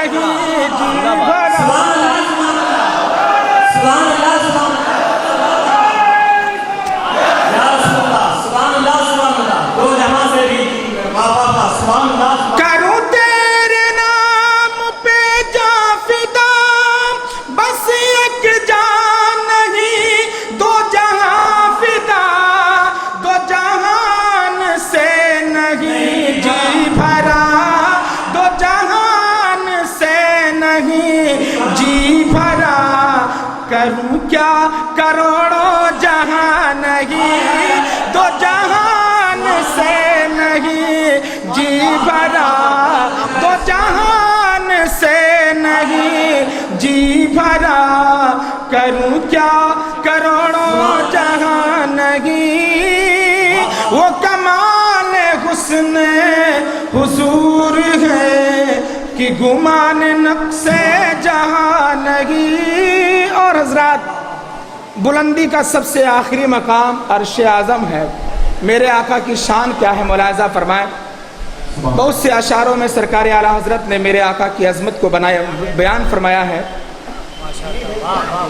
नहीं जी भरा। करूं तेरे नाम पे जान फिदा, बस एक जान नहीं दो जहां फिदा, दो जहान से नहीं जी भरा, दो जहान से नहीं जी भरा। करूं क्या करोड़ों जहां नहीं, दो जहान से नहीं जी भरा, दो जहान से नहीं जी भरा। करूं क्या करोड़ों जहां नहीं, वो कमाल हुस्न हुजूर है कि गुमान नक्शे जहां नहीं। और हजरात, बुलंदी का सबसे आखिरी मकाम अर्श आज़म है। मेरे आका की शान क्या है मुलाहिज़ा फरमाएं। बहुत से अशारों में सरकार आला हज़रत ने मेरे आका की अज़मत को बयान फरमाया है।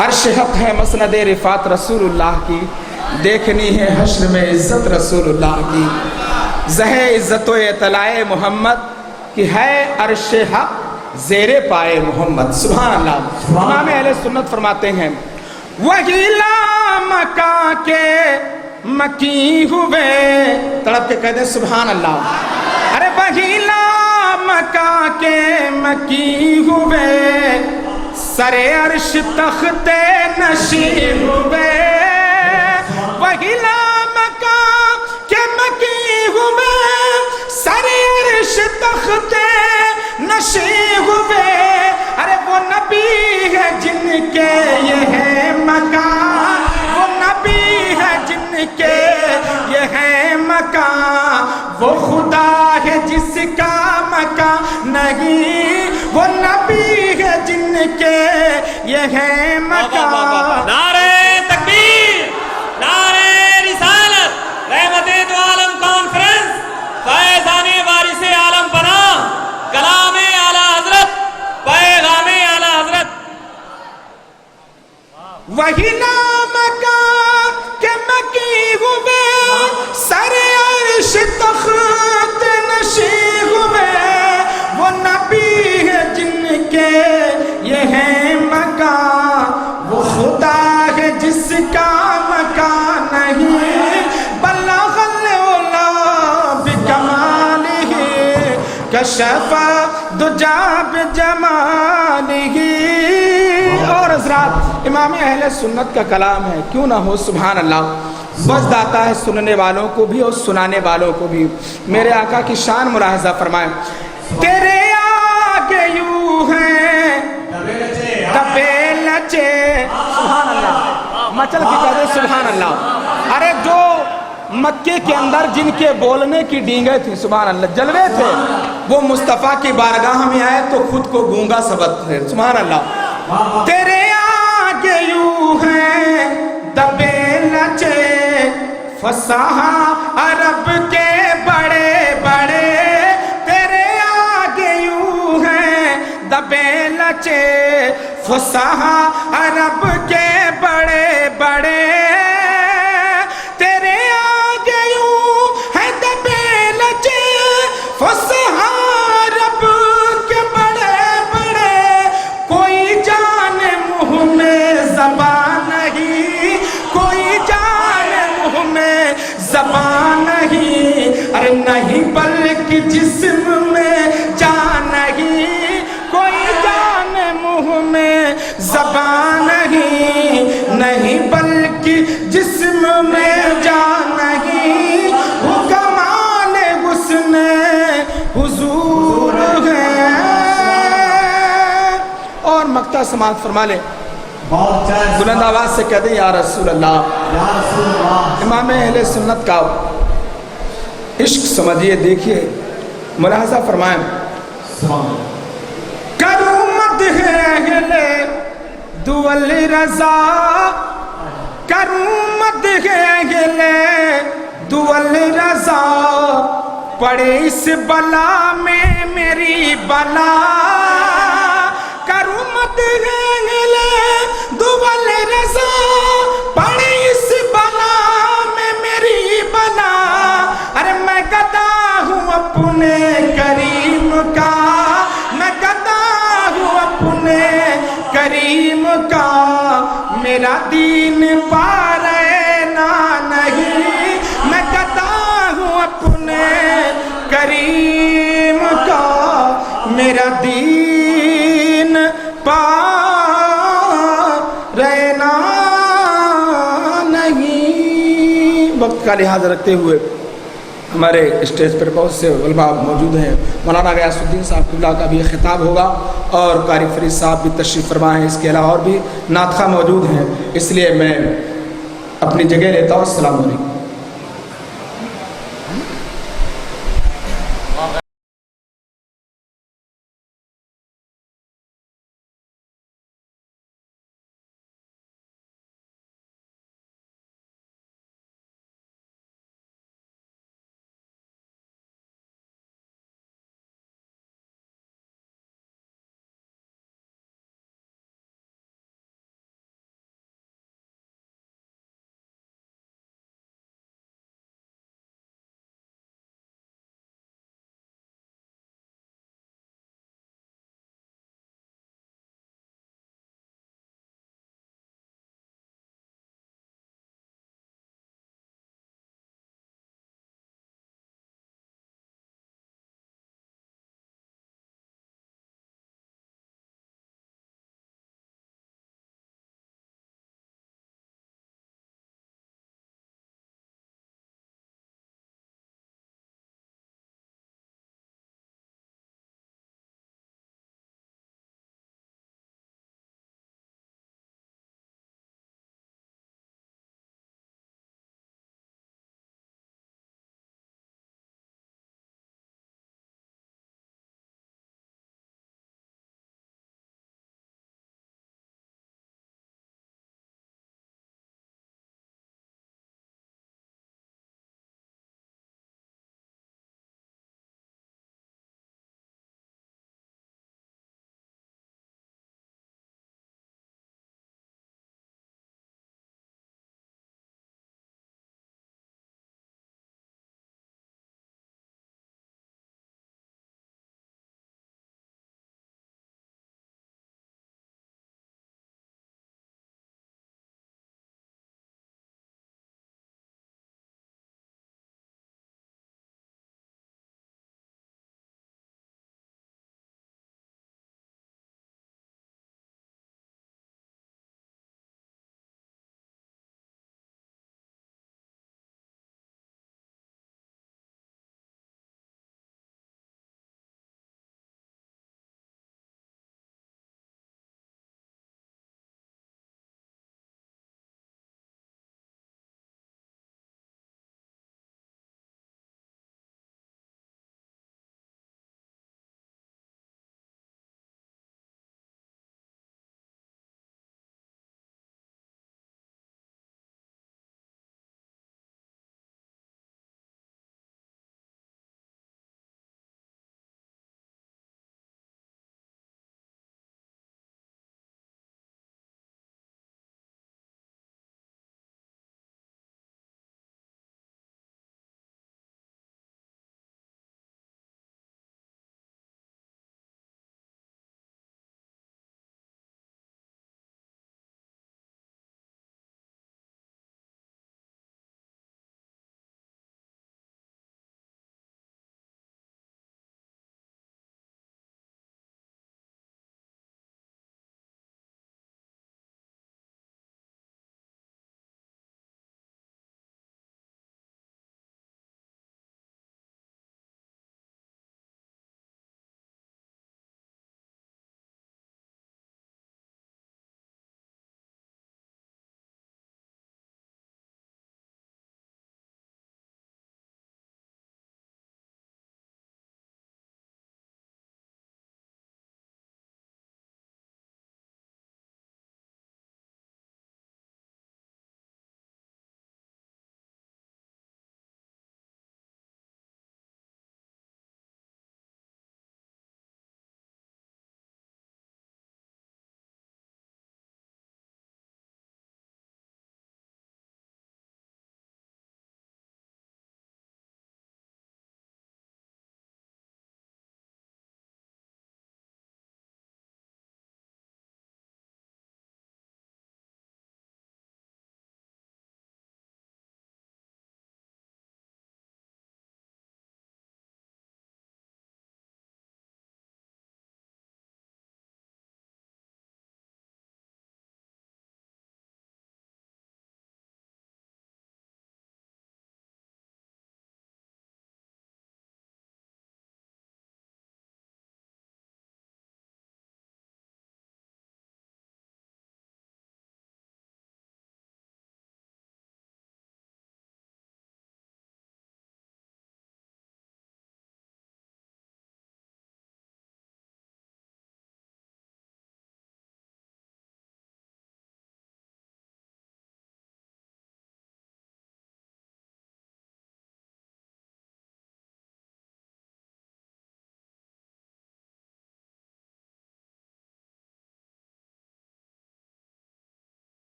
अर्श हक़ है मसनद रिफ़ात रसूलुल्लाह की, देखनी है हश्र में इज़्ज़त रसूलुल्लाह की। ज़हे इज़्ज़त व इतलाए मोहम्मद कि है अर्श हक़ ज़ेरे पाए मोहम्मद। सुभान अल्लाह। इमाम अहले सुन्नत फरमाते हैं, वही लामका के मकी हुए, तड़प के कहते सुभान अल्लाह। अरे वही लामका के मकी हुए, सरे अर्श तख्ते नशी हुए। वही लामका के मकी हुए, सरे अर्श तख्ते नशी हुए। अरे वो नबी है जिनके ये है मकान, वो नबी है जिनके ये है मकान, वो खुदा है जिसका मकान नहीं, वो नबी है जिनके ये है मकान। नारे तकबीर, नारे रिसालत, रहमते दो आलम कॉन्फ्रेंस, फैज़ाने वारिसे आलम बना, कलामे आला हजरत, पैगामे आला हजरत। वही नाम का के मकी हुए, सरे अर्श तख्त नशी हुए। वो नबी है जिनके ये है मकान, वो खुदा है जिसका मकान नहीं। बल्लग़ल उला बिकमालिही, कशफ़ दुजा बिजमालिही। और हज़रात, इमाम अहले सुन्नत का कलाम है, क्यों ना हो। सुभान अल्लाह। बज़्द आता है सुनने वालों को भी और सुनाने वालों को भी। मेरे आका की शान मुलाहिज़ा फरमाएं। तेरे आगे यूं हैं दबे लचे, सुभान अल्लाह, मचल के कहते सुभान अल्लाह। अरे जो मक्के के अंदर जिनके बोलने की डींगे थी, सुभान अल्लाह, जलवे थे, वो मुस्तफ़ा की बारगाह में आए तो खुद को गूंगा सबक थे। सुभान अल्लाह। तेरे आगे यूं हैं दबे लचे, फसाहा अरब के बड़े बड़े। तेरे आगे यूं हैं दबे लचे, फसाहा अरब के बड़े बड़े। तेरे आगे यूं हैं दबे लचे, फसाहा अरब के बड़े बड़े। कोई जाने मुँह में ज़बान नहीं, कोई जाने मुँह में ज़बान नहीं। अरे नहीं बल्कि जिस्म में जान नहीं, कोई जाने मुँह में ज़बान नहीं। नहीं बल्कि जिस्म में जान नहीं, वो कमाल हुस्न हुजूर है। और मक्ता समात फरमा ले, बुलंद आवाज से कह दे या रसूल अल्लाह। इमाम अहले सुन्नत का इश्क समझिए, देखिए, मुलाहज़ा फरमाएं। करूं मदह अहले दुअल रज़ा, करूं मदह अहले दुअल रज़ा। पड़े इस बला में मेरी बला, अपने करीम का, मेरा दीन पारना नहीं, मैं कहता हूँ अपने करीम का, मेरा दीन पारना नहीं। वक्त का लिहाज रखते हुए हमारे स्टेज पर बहुत से उलमा मौजूद हैं। मौलाना गयासुद्दीन साहब क़िबला का भी खिताब होगा और कारी फरीद साहब भी तशरीफ़ फरमा हैं। इसके अलावा और भी नातख़ा मौजूद हैं, इसलिए मैं अपनी जगह लेता हूँ। अस्सलामु अलैकुम।